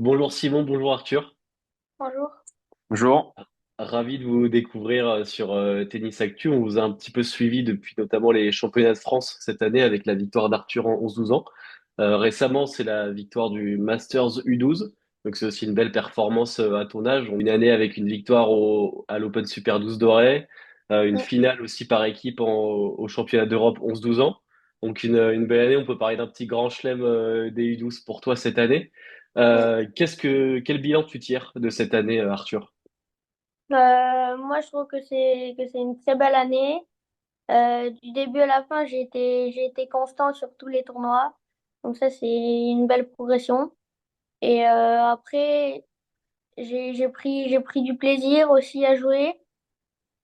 Bonjour Simon, bonjour Arthur. Bonjour. Bonjour. Ravi de vous découvrir sur Tennis Actu. On vous a un petit peu suivi depuis notamment les championnats de France cette année avec la victoire d'Arthur en 11-12 ans. Récemment, c'est la victoire du Masters U12. Donc c'est aussi une belle performance à ton âge. Une année avec une victoire à l'Open Super 12 doré, une Mm. finale aussi par équipe au championnat d'Europe 11-12 ans. Donc une belle année. On peut parler d'un petit grand chelem des U12 pour toi cette année. Oui. Quel bilan tu tires de cette année, Arthur? Moi, je trouve que c'est une très belle année. Du début à la fin, j'ai été constant sur tous les tournois. Donc ça, c'est une belle progression. Et après, j'ai pris du plaisir aussi à jouer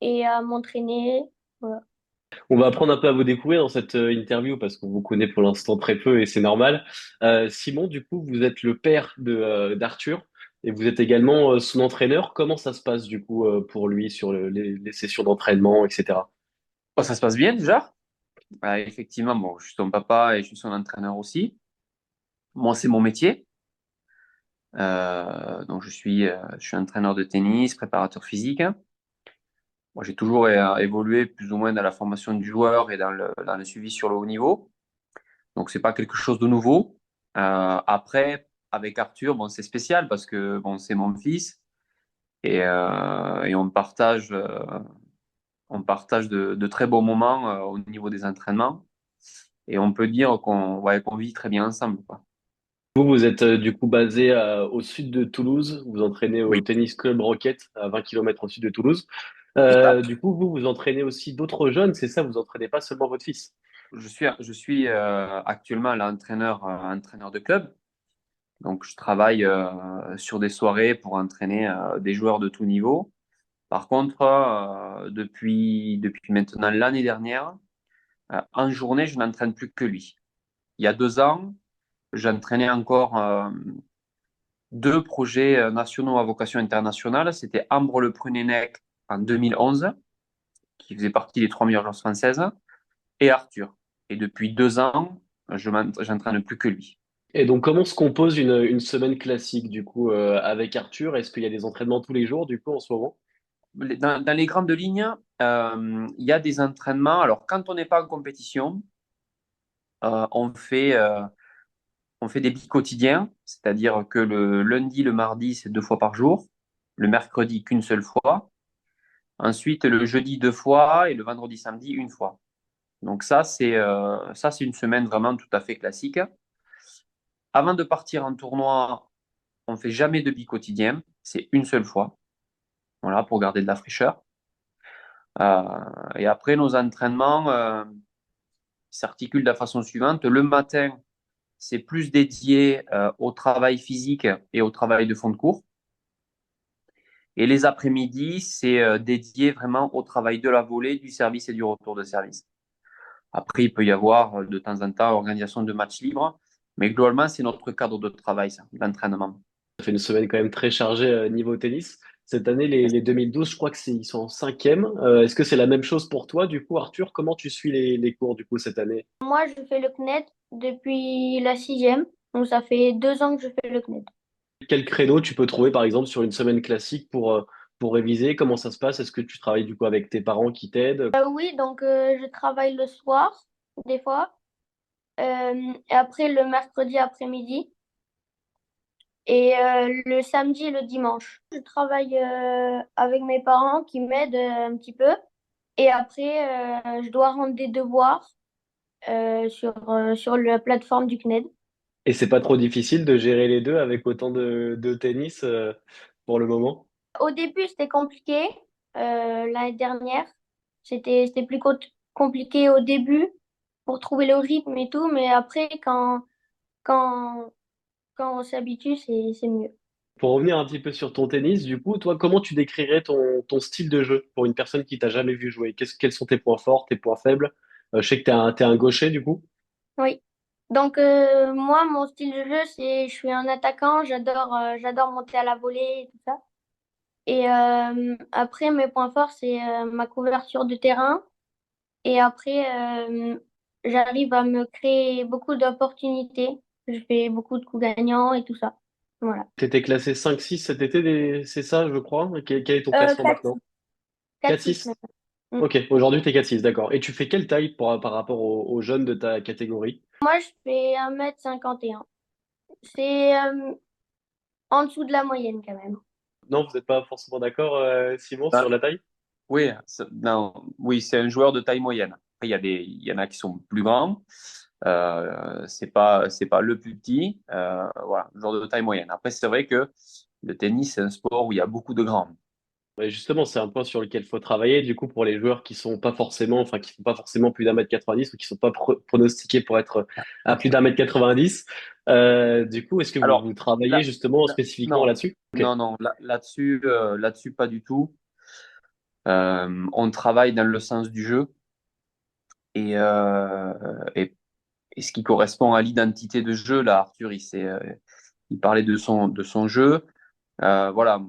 et à m'entraîner. Voilà. On va apprendre un peu à vous découvrir dans cette interview parce qu'on vous connaît pour l'instant très peu et c'est normal. Simon, du coup, vous êtes le père d'Arthur et vous êtes également son entraîneur. Comment ça se passe du coup pour lui sur les sessions d'entraînement, etc. Oh, ça se passe bien déjà. Effectivement, bon, je suis son papa et je suis son entraîneur aussi. Moi, c'est mon métier. Donc, je suis entraîneur de tennis, préparateur physique. Moi, j'ai toujours évolué plus ou moins dans la formation du joueur et dans le suivi sur le haut niveau. Donc, c'est pas quelque chose de nouveau. Après, avec Arthur, bon, c'est spécial parce que bon, c'est mon fils et on partage de très beaux moments au niveau des entraînements. Et on peut dire qu'on vit très bien ensemble, quoi. Vous êtes du coup basé au sud de Toulouse. Vous entraînez au Oui, Tennis Club Rocket à 20 kilomètres au sud de Toulouse. c'est ça. Du coup, vous entraînez aussi d'autres jeunes, c'est ça? Vous entraînez pas seulement votre fils. Je suis actuellement entraîneur de club. Donc, je travaille sur des soirées pour entraîner des joueurs de tout niveau. Par contre, depuis maintenant l'année dernière, en journée, je n'entraîne plus que lui. Il y a 2 ans, j'entraînais encore deux projets nationaux à vocation internationale. C'était Ambre Le Prunennec en 2011, qui faisait partie des 3 meilleures joueuses françaises, et Arthur. Et depuis 2 ans, j'entraîne plus que lui. Et donc, comment se compose une semaine classique du coup avec Arthur? Est-ce qu'il y a des entraînements tous les jours du coup en ce moment? Dans les grandes lignes, il y a des entraînements. Alors, quand on n'est pas en compétition, euh, on fait, euh, on fait des bi-quotidiens, c'est-à-dire que le lundi, le mardi, c'est 2 fois par jour, le mercredi, qu'une seule fois. Ensuite, le jeudi, 2 fois, et le vendredi, samedi, une fois. Donc ça, c'est une semaine vraiment tout à fait classique. Avant de partir en tournoi, on fait jamais de bi-quotidien, c'est une seule fois, voilà, pour garder de la fraîcheur. Euh, et après, nos entraînements s'articulent de la façon suivante. Le matin, c'est plus dédié au travail physique et au travail de fond de cours. Et les après-midi, c'est dédié vraiment au travail de la volée, du service et du retour de service. Après, il peut y avoir de temps en temps organisation de matchs libres, mais globalement, c'est notre cadre de travail, ça, l'entraînement. Ça fait une semaine quand même très chargée niveau tennis. Cette année, les 2012, je crois que ils sont en cinquième. Est-ce que c'est la même chose pour toi du coup, Arthur? Comment tu suis les cours du coup cette année? Moi, je fais le CNED depuis la sixième. Donc ça fait 2 ans que je fais le CNED. Quel créneau tu peux trouver par exemple sur une semaine classique pour réviser? Comment ça se passe? Est-ce que tu travailles du coup avec tes parents qui t'aident? Oui, donc je travaille le soir, des fois, et après le mercredi après-midi, et le samedi et le dimanche. Je travaille avec mes parents qui m'aident un petit peu, et après, je dois rendre des devoirs sur la plateforme du CNED. Et c'est pas trop difficile de gérer les deux avec autant de tennis pour le moment? Au début, c'était compliqué, l'année dernière. C'était compliqué au début pour trouver le rythme et tout, mais après, quand, quand on s'habitue, c'est mieux. Pour revenir un petit peu sur ton tennis, du coup, toi, comment tu décrirais ton style de jeu pour une personne qui t'a jamais vu jouer? Quels sont tes points forts, tes points faibles? Je sais que t'es un gaucher, du coup. Oui. Donc, moi, mon style de jeu, je suis un attaquant, j'adore monter à la volée et tout ça. Et après, mes points forts, c'est ma couverture de terrain. Et après, j'arrive à me créer beaucoup d'opportunités. Je fais beaucoup de coups gagnants et tout ça. Voilà. Tu étais classé 5-6 cet été, c'est ça, je crois. Quel est ton classement 4-6. maintenant? 4-6 4-6? maintenant. Mm. Ok, aujourd'hui tu es 4-6, d'accord. Et tu fais quelle taille par rapport aux jeunes de ta catégorie? Moi, je fais 1m51. C'est en dessous de la moyenne quand même. Non, vous n'êtes pas forcément d'accord, Simon, sur Ah, la taille? oui, non, oui, c'est un joueur de taille moyenne. Après, il y en a qui sont plus grands. C'est pas le plus petit. Voilà, un joueur de taille moyenne. Après, c'est vrai que le tennis, c'est un sport où il y a beaucoup de grands. Ouais, justement, c'est un point sur lequel il faut travailler. Du coup, pour les joueurs qui sont pas forcément, enfin, qui font pas forcément plus d'1m90 ou qui sont pas pronostiqués pour être à plus d'1m90, du coup, est-ce que vous Alors, travaillez là, justement spécifiquement non, là-dessus? Ok. non, là-dessus, là-dessus, pas du tout. On travaille dans le sens du jeu et, euh, et, et ce qui correspond à l'identité de jeu. Là, Arthur, il parlait de son jeu. Voilà,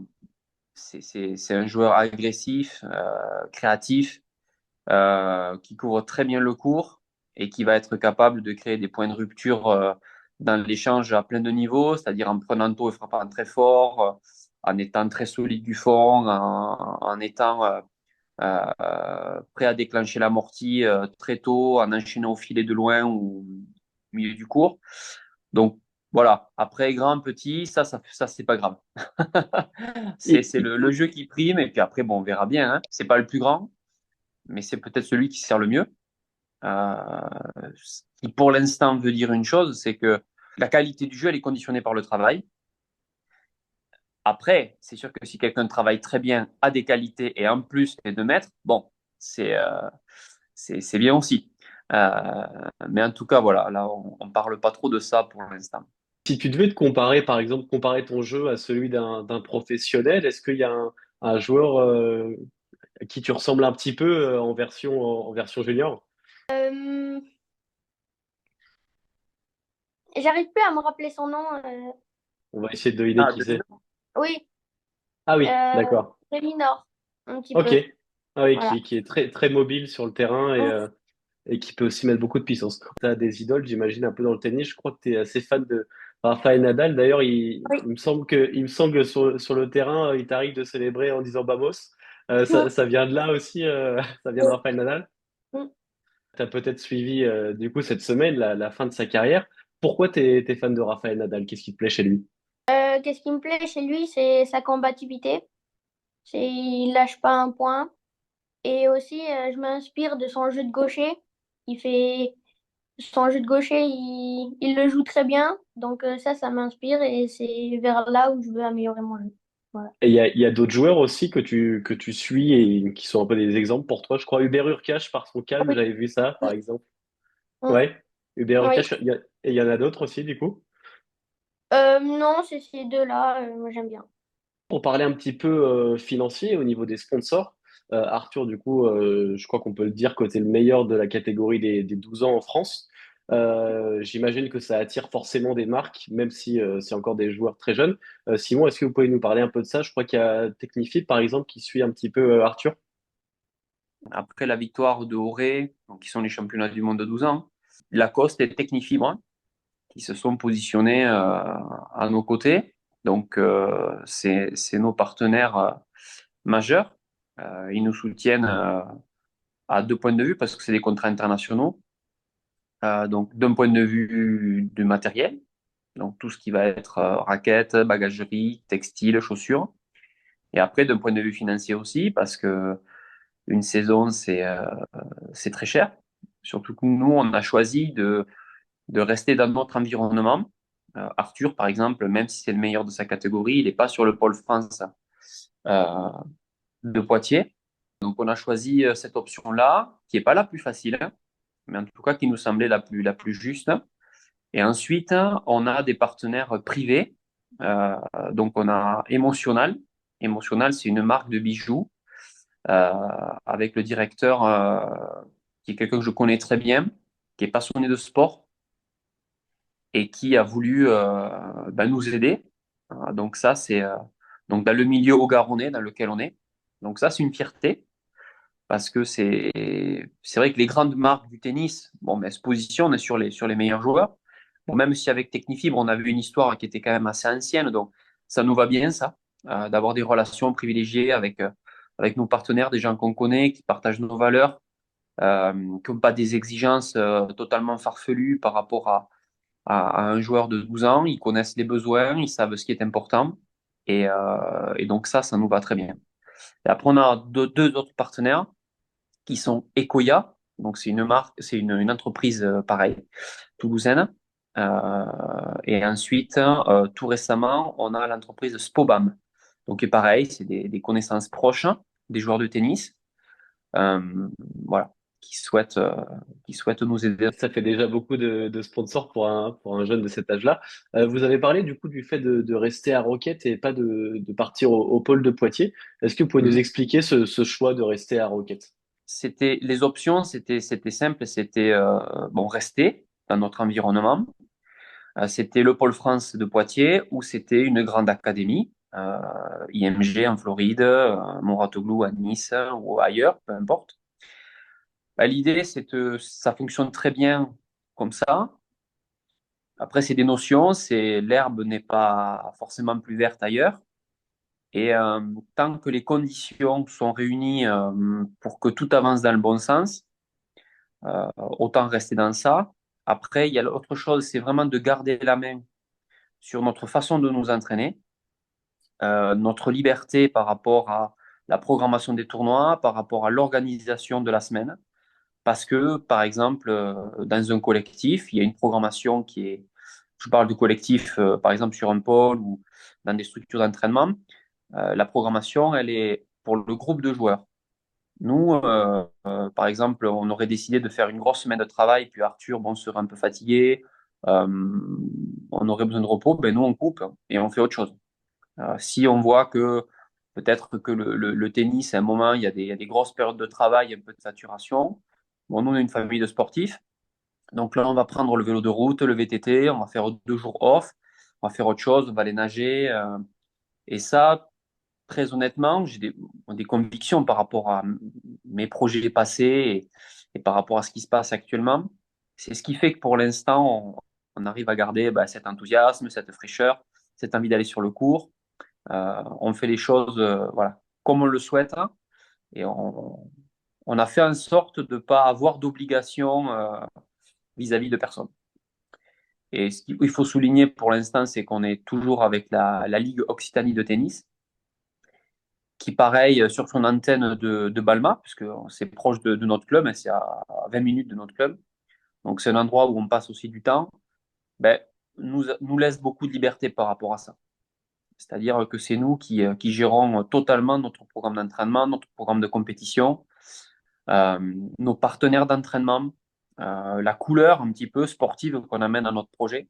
c'est un joueur agressif, créatif, qui couvre très bien le court et qui va être capable de créer des points de rupture dans l'échange à plein de niveaux, c'est-à-dire en prenant tôt et frappant très fort, en étant très solide du fond, en étant prêt à déclencher l'amorti très tôt, en enchaînant au filet de loin ou au milieu du court. Donc voilà, après grand, petit, ça c'est pas grave. Et, C'est le jeu qui prime et puis après, bon, on verra bien. Hein. C'est pas le plus grand, mais c'est peut-être celui qui sert le mieux. Ce qui pour l'instant veut dire une chose, c'est que la qualité du jeu, elle est conditionnée par le travail. Après, c'est sûr que si quelqu'un travaille très bien, a des qualités et en plus les 2 mètres, bon, c'est c'est bien aussi. Euh, mais en tout cas, voilà, là, on ne parle pas trop de ça pour l'instant. si tu devais te comparer, par exemple, comparer ton jeu à celui d'un professionnel, est-ce qu'il y a un joueur à qui tu ressembles un petit peu en version junior? Euh, J'arrive plus à me rappeler son nom. On va essayer de deviner Ah, qui c'est. Oui, Ah oui, euh, d'accord. Rémi Nord, un petit Ok. peu. Ah oui, Voilà. qui est très, très mobile sur le terrain Mm. et qui peut aussi mettre beaucoup de puissance. Tu as des idoles, j'imagine, un peu dans le tennis. Je crois que tu es assez fan de Rafael Nadal. D'ailleurs, Oui. il me semble que sur le terrain, il t'arrive de célébrer en disant Vamos. Mm. Ça vient de là aussi, ça vient de Rafael Nadal. Mm. Tu as peut-être suivi du coup cette semaine la fin de sa carrière. Pourquoi tu es fan de Rafael Nadal? Qu'est-ce qui te plaît chez lui? Qu'est-ce qui me plaît chez lui, c'est sa combativité. Il lâche pas un point. Et aussi, je m'inspire de son jeu de gaucher. Il fait son jeu de gaucher, il le joue très bien. Donc ça m'inspire et c'est vers là où je veux améliorer mon jeu. Voilà. Et il y a d'autres joueurs aussi que tu suis et qui sont un peu des exemples pour toi. Je crois Hubert Hurkacz par son Ah calme, oui. j'avais vu ça par exemple. Mm. Ouais, Hubert Oui. Hurkacz, et il y en a d'autres aussi du coup. Non, c'est ces deux-là, moi j'aime bien. Pour parler un petit peu financier au niveau des sponsors, Arthur, du coup, je crois qu'on peut le dire que tu es le meilleur de la catégorie des 12 ans en France. J'imagine que ça attire forcément des marques, même si c'est encore des joueurs très jeunes. Simon, est-ce que vous pouvez nous parler un peu de ça? Je crois qu'il y a Technifit, par exemple, qui suit un petit peu Arthur. Après la victoire de Auré, donc qui sont les championnats du monde de 12 ans, Lacoste et Technifibre qui se sont positionnés à nos côtés. Donc, c'est nos partenaires majeurs. Ils nous soutiennent à 2 points de vue parce que c'est des contrats internationaux. Donc, d'un point de vue du matériel, donc tout ce qui va être raquettes, bagagerie, textile, chaussures. Et après, d'un point de vue financier aussi, parce que une saison, c'est très cher. Surtout que nous, on a choisi de rester dans notre environnement. Arthur, par exemple, même si c'est le meilleur de sa catégorie, il n'est pas sur le pôle France euh, de Poitiers. Donc, on a choisi cette option-là, qui n'est pas la plus facile, hein, mais en tout cas qui nous semblait la plus juste. Et ensuite, on a des partenaires privés. Euh, donc, on a Emotional. Emotional, c'est une marque de bijoux euh, avec le directeur qui est quelqu'un que je connais très bien, qui est passionné de sport et qui a voulu nous aider. Donc ça, c'est donc dans le milieu haut-garonnais dans lequel on est. Donc ça, c'est une fierté parce que c'est vrai que les grandes marques du tennis, bon, mais elles se positionnent sur les meilleurs joueurs, Bon, même si avec Technifibre, on avait une histoire qui était quand même assez ancienne, donc ça nous va bien, ça, d'avoir des relations privilégiées avec nos partenaires, des gens qu'on connaît, qui partagent nos valeurs, qui n'ont pas des exigences totalement farfelues par rapport à un joueur de 12 ans. Ils connaissent les besoins, ils savent ce qui est important. Et donc ça nous va très bien. Et après, on a deux autres partenaires qui sont Ecoya. Donc, c'est une marque, c'est une entreprise pareille, toulousaine. Et ensuite, tout récemment, on a l'entreprise Spobam. Donc, et pareil, c'est des connaissances proches des joueurs de tennis, euh, voilà, qui souhaitent, euh, qui souhaitent nous aider. Ça fait déjà beaucoup de sponsors pour un jeune de cet âge-là. Vous avez parlé du coup du fait de rester à Roquette et pas de partir au pôle de Poitiers. Est-ce que vous pouvez nous Mhm. expliquer ce choix de rester à Roquette? Les options, c'était simple, c'était bon, rester dans notre environnement. C'était le Pôle France de Poitiers ou c'était une grande académie, IMG en Floride, Moratoglou à Nice ou ailleurs, peu importe. Bah, l'idée, c'est que ça fonctionne très bien comme ça. Après, c'est des notions, c'est l'herbe n'est pas forcément plus verte ailleurs. Et tant que les conditions sont réunies pour que tout avance dans le bon sens, autant rester dans ça. Après, il y a l'autre chose, c'est vraiment de garder la main sur notre façon de nous entraîner, notre liberté par rapport à la programmation des tournois, par rapport à l'organisation de la semaine. Parce que, par exemple, dans un collectif, il y a une programmation qui est, je parle du collectif, par exemple, sur un pôle ou dans des structures d'entraînement, la programmation, elle est pour le groupe de joueurs. Nous, par exemple, on aurait décidé de faire une grosse semaine de travail, puis Arthur, bon, serait un peu fatigué, euh, on aurait besoin de repos, ben nous, on coupe et on fait autre chose. Si on voit que peut-être que le tennis, à un moment, il y a des grosses périodes de travail, un peu de saturation. Bon, nous, on est une famille de sportifs. Donc là, on va prendre le vélo de route, le VTT, on va faire 2 jours off, on va faire autre chose, on va aller nager. Et ça, très honnêtement, j'ai des convictions par rapport à mes projets passés et par rapport à ce qui se passe actuellement. C'est ce qui fait que pour l'instant, on arrive à garder bah, cet enthousiasme, cette fraîcheur, cette envie d'aller sur le court. On fait les choses voilà, comme on le souhaite et on a fait en sorte de ne pas avoir d'obligation vis-à-vis de personne. Et ce qu'il faut souligner pour l'instant, c'est qu'on est toujours avec la Ligue Occitanie de tennis, qui, pareil, sur son antenne de Balma, puisque c'est proche de notre club, hein, c'est à 20 minutes de notre club. Donc, c'est un endroit où on passe aussi du temps, ben, nous laisse beaucoup de liberté par rapport à ça. C'est-à-dire que c'est nous qui gérons totalement notre programme d'entraînement, notre programme de compétition, euh, nos partenaires d'entraînement, la couleur un petit peu sportive qu'on amène à notre projet.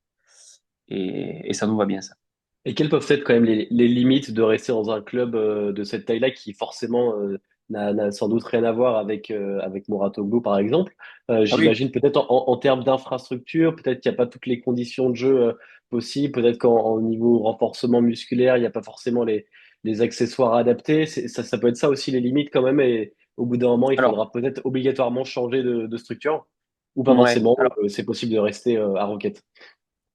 Et ça nous va bien, ça. Et quelles peuvent être quand même les limites de rester dans un club de cette taille-là qui forcément n'a sans doute rien à voir avec Moratoglou par exemple. Ah oui. J'imagine peut-être en termes d'infrastructure, peut-être qu'il n'y a pas toutes les conditions de jeu possibles, peut-être qu'en niveau renforcement musculaire, il n'y a pas forcément les accessoires adaptés. Ça peut être ça aussi les limites quand même. Et au bout d'un moment, il Alors, faudra peut-être obligatoirement changer de structure ou pas ouais. forcément. C'est possible de rester à Roquette.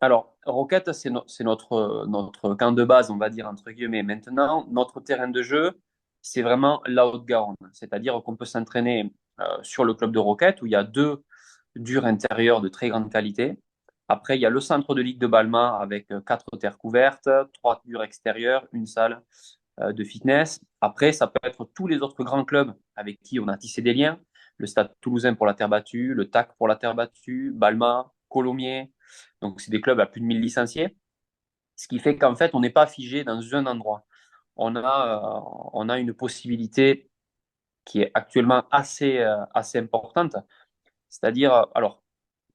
Alors, Rocket, c'est notre camp de base, on va dire, entre guillemets. Maintenant, notre terrain de jeu, c'est vraiment la Haute-Garonne. C'est-à-dire qu'on peut s'entraîner sur le club de Rocket, où il y a 2 durs intérieurs de très grande qualité. Après, il y a le centre de Ligue de Balma avec 4 terres couvertes, 3 durs extérieurs, une salle de fitness. Après, ça peut être tous les autres grands clubs avec qui on a tissé des liens. Le Stade Toulousain pour la terre battue, le TAC pour la terre battue, Balma, Colomiers. Donc, c'est des clubs à plus de 1 000 licenciés. Ce qui fait qu'en fait, on n'est pas figé dans un endroit. On a une possibilité qui est actuellement assez importante. C'est-à-dire, alors,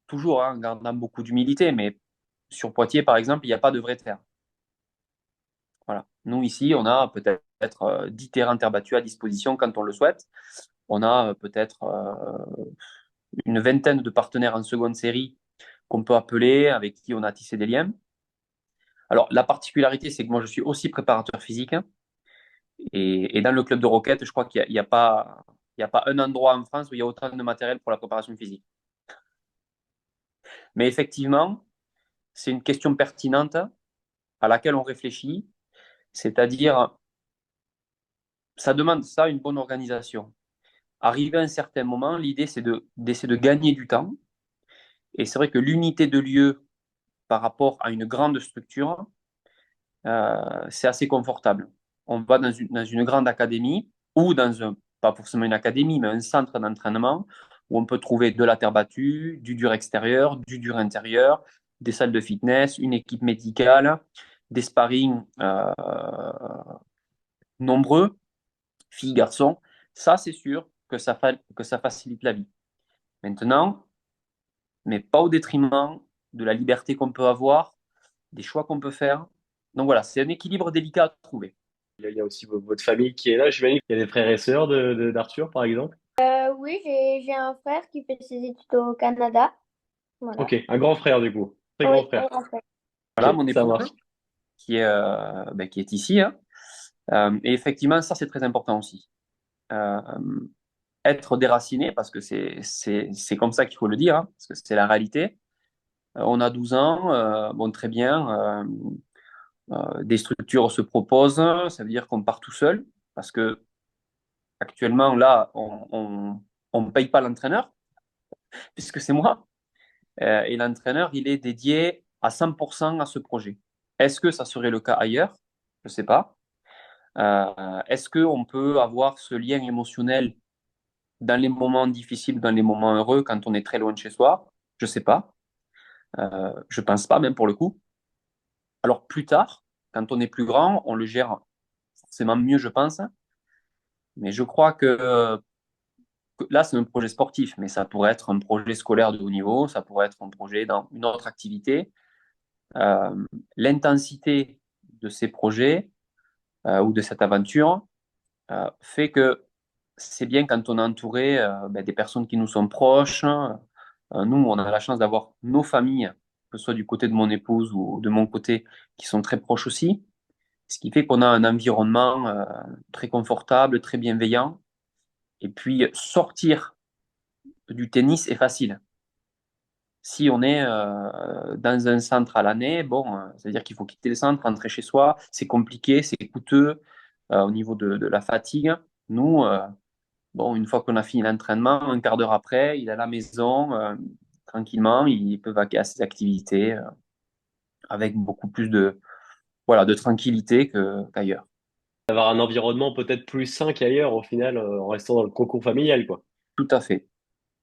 toujours en gardant beaucoup d'humilité, mais sur Poitiers, par exemple, il n'y a pas de vraie terre. Voilà. Nous, ici, on a peut-être 10 terrains terre battue à disposition quand on le souhaite. On a peut-être une vingtaine de partenaires en seconde série qu'on peut appeler, avec qui on a tissé des liens. Alors, la particularité, c'est que moi, je suis aussi préparateur physique. Et dans le club de Roquette, je crois qu'il n'y a, il y a pas un endroit en France où il y a autant de matériel pour la préparation physique. Mais effectivement, c'est une question pertinente à laquelle on réfléchit, c'est-à-dire, ça demande ça, une bonne organisation. Arrivé à un certain moment, l'idée, c'est d'essayer de gagner du temps. Et c'est vrai que l'unité de lieu par rapport à une grande structure, c'est assez confortable. On va dans une grande académie ou dans un, pas forcément une académie, mais un centre d'entraînement où on peut trouver de la terre battue, du dur extérieur, du dur intérieur, des salles de fitness, une équipe médicale, des sparring nombreux, filles, garçons. Ça, c'est sûr que ça facilite la vie. Maintenant, mais pas au détriment de la liberté qu'on peut avoir, des choix qu'on peut faire. Donc voilà, c'est un équilibre délicat à trouver. Il y a aussi votre famille qui est là. J'imagine qu'il y a des frères et sœurs d'Arthur, par exemple. Oui, j'ai un frère qui fait ses études au Canada. Voilà. Ok, un grand frère du coup. Très Oui, grand un frère. grand frère. Voilà, Ok, mon ça épouse marche. qui est ici, hein. Et effectivement, ça, c'est très important aussi. Euh, Être déraciné, parce que c'est comme ça qu'il faut le dire, hein, parce que c'est la réalité. On a 12 ans, bon, très bien. Des structures se proposent, ça veut dire qu'on part tout seul, parce que actuellement, là, on ne paye pas l'entraîneur, puisque c'est moi. Et l'entraîneur, il est dédié à 100% à ce projet. Est-ce que ça serait le cas ailleurs? Je ne sais pas. Est-ce qu'on peut avoir ce lien émotionnel dans les moments difficiles, dans les moments heureux, quand on est très loin de chez soi? Je ne sais pas. Je ne pense pas, même pour le coup. Alors plus tard, quand on est plus grand, on le gère forcément mieux, je pense. Mais je crois que là, c'est un projet sportif, mais ça pourrait être un projet scolaire de haut niveau, ça pourrait être un projet dans une autre activité. Euh, L'intensité de ces projets ou de cette aventure fait que c'est bien quand on est entouré des personnes qui nous sont proches. Nous, on a la chance d'avoir nos familles, que ce soit du côté de mon épouse ou de mon côté, qui sont très proches aussi. Ce qui fait qu'on a un environnement très confortable, très bienveillant. Et puis, sortir du tennis est facile. Si on est dans un centre à l'année, bon, c'est-à-dire qu'il faut quitter le centre, rentrer chez soi, c'est compliqué, c'est coûteux au niveau de la fatigue. Nous, bon, une fois qu'on a fini l'entraînement, un quart d'heure après, il est à la maison, tranquillement, il peut vaquer à ses activités avec beaucoup plus voilà, de tranquillité qu'ailleurs. Avoir un environnement peut-être plus sain qu'ailleurs au final, en restant dans le cocon familial, quoi. Tout à fait.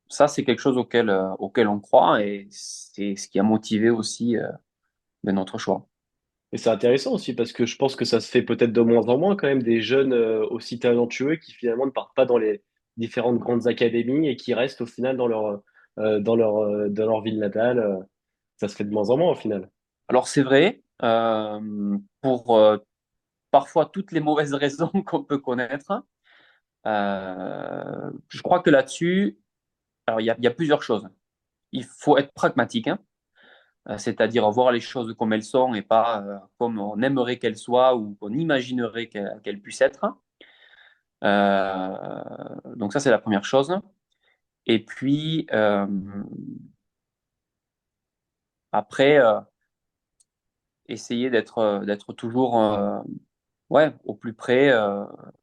Ça, c'est quelque chose auquel on croit et c'est ce qui a motivé aussi notre choix. Et c'est intéressant aussi parce que je pense que ça se fait peut-être de moins en moins quand même des jeunes aussi talentueux qui finalement ne partent pas dans les différentes grandes académies et qui restent au final dans leur ville natale. Ça se fait de moins en moins au final. Alors, c'est vrai, pour parfois toutes les mauvaises raisons qu'on peut connaître. Je crois que là-dessus, alors il y a plusieurs choses. Il faut être pragmatique, hein, c'est-à-dire voir les choses comme elles sont et pas comme on aimerait qu'elles soient ou qu'on imaginerait qu'elles puissent être. Donc ça, c'est la première chose. Et puis, après, essayer d'être toujours ouais, au plus près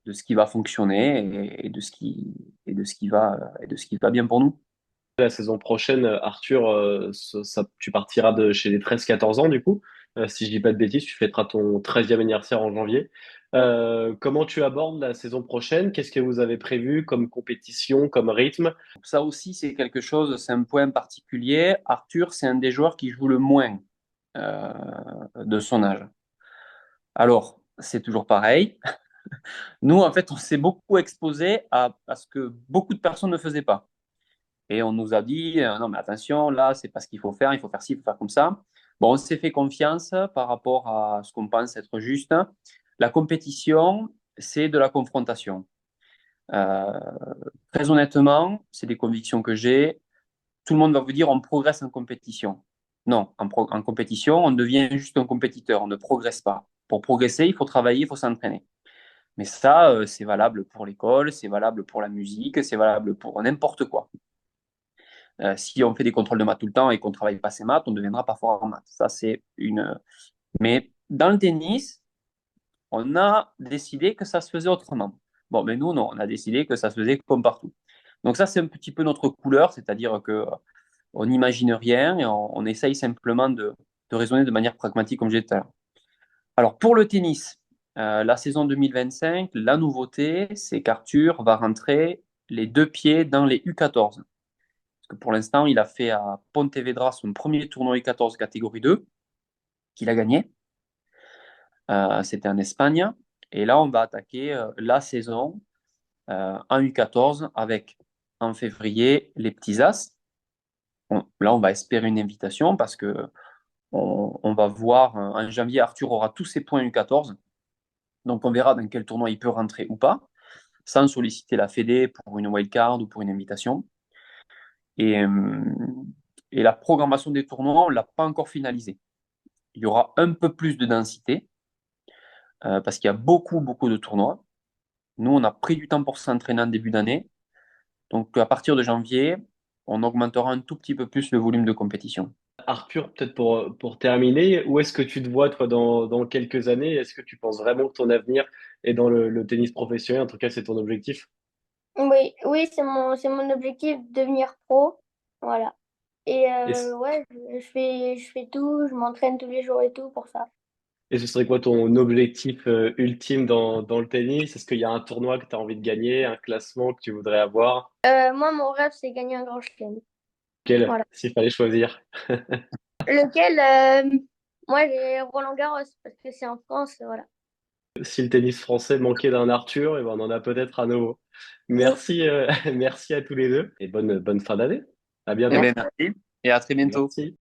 de ce qui va fonctionner et de ce qui va bien pour nous. La saison prochaine, Arthur, tu partiras de chez les 13-14 ans du coup. Si je dis pas de bêtises, tu fêteras ton 13e anniversaire en janvier. Comment tu abordes la saison prochaine? Qu'est-ce que vous avez prévu comme compétition, comme rythme? Ça aussi, c'est quelque chose, c'est un point particulier. Arthur, c'est un des joueurs qui joue le moins euh, de son âge. Alors, c'est toujours pareil. Nous, en fait, on s'est beaucoup exposé à ce que beaucoup de personnes ne faisaient pas. Et on nous a dit, non, mais attention, là, c'est pas ce qu'il faut faire ci, il faut faire comme ça. Bon, on s'est fait confiance par rapport à ce qu'on pense être juste. La compétition, c'est de la confrontation. Euh, Très honnêtement, c'est des convictions que j'ai. Tout le monde va vous dire on progresse en compétition. Non, en compétition, on devient juste un compétiteur, on ne progresse pas. Pour progresser, il faut travailler, il faut s'entraîner. Mais ça, c'est valable pour l'école, c'est valable pour la musique, c'est valable pour n'importe quoi. Si on fait des contrôles de maths tout le temps et qu'on ne travaille pas ses maths, on ne deviendra pas fort en maths. Ça, c'est une. Mais dans le tennis, on a décidé que ça se faisait autrement. Bon, mais nous, non, on a décidé que ça se faisait comme partout. Donc ça, c'est un petit peu notre couleur, c'est-à-dire que on n'imagine rien et on essaye simplement de raisonner de manière pragmatique, comme j'ai dit tout à l'heure. Alors, pour le tennis, la saison 2025, la nouveauté, c'est qu'Arthur va rentrer les deux pieds dans les U14. Parce que pour l'instant, il a fait à Pontevedra son premier tournoi U14 catégorie 2, qu'il a gagné. C'était en Espagne. Et là, on va attaquer la saison en U14 avec, en février, les petits As. Bon, là, on va espérer une invitation parce que on va voir en janvier, Arthur aura tous ses points U14. Donc, on verra dans quel tournoi il peut rentrer ou pas, sans solliciter la Fédé pour une wildcard ou pour une invitation. Et, euh, et la programmation des tournois, on ne l'a pas encore finalisée. Il y aura un peu plus de densité parce qu'il y a beaucoup, beaucoup de tournois. Nous, on a pris du temps pour s'entraîner en début d'année. Donc, à partir de janvier, on augmentera un tout petit peu plus le volume de compétition. Arthur, peut-être pour terminer, où est-ce que tu te vois, toi, dans quelques années? Est-ce que tu penses vraiment que ton avenir est dans le tennis professionnel? En tout cas, c'est ton objectif. Oui, oui, c'est mon objectif de devenir pro. Voilà. Et Et, c- ouais, je fais tout, je m'entraîne tous les jours et tout pour ça. et ce serait quoi ton objectif ultime dans le tennis? Est-ce qu'il y a un tournoi que tu as envie de gagner, un classement que tu voudrais avoir? Moi, mon rêve, c'est gagner un grand chelem. Quel, Voilà. s'il fallait choisir? Lequel, moi, j'ai Roland-Garros parce que c'est en France, voilà. Si le tennis français manquait d'un Arthur, eh ben, on en a peut-être à nouveau. Oui, Merci, merci à tous les deux et bonne fin d'année. À Eh bientôt. bien, merci. merci et à très bientôt. Merci.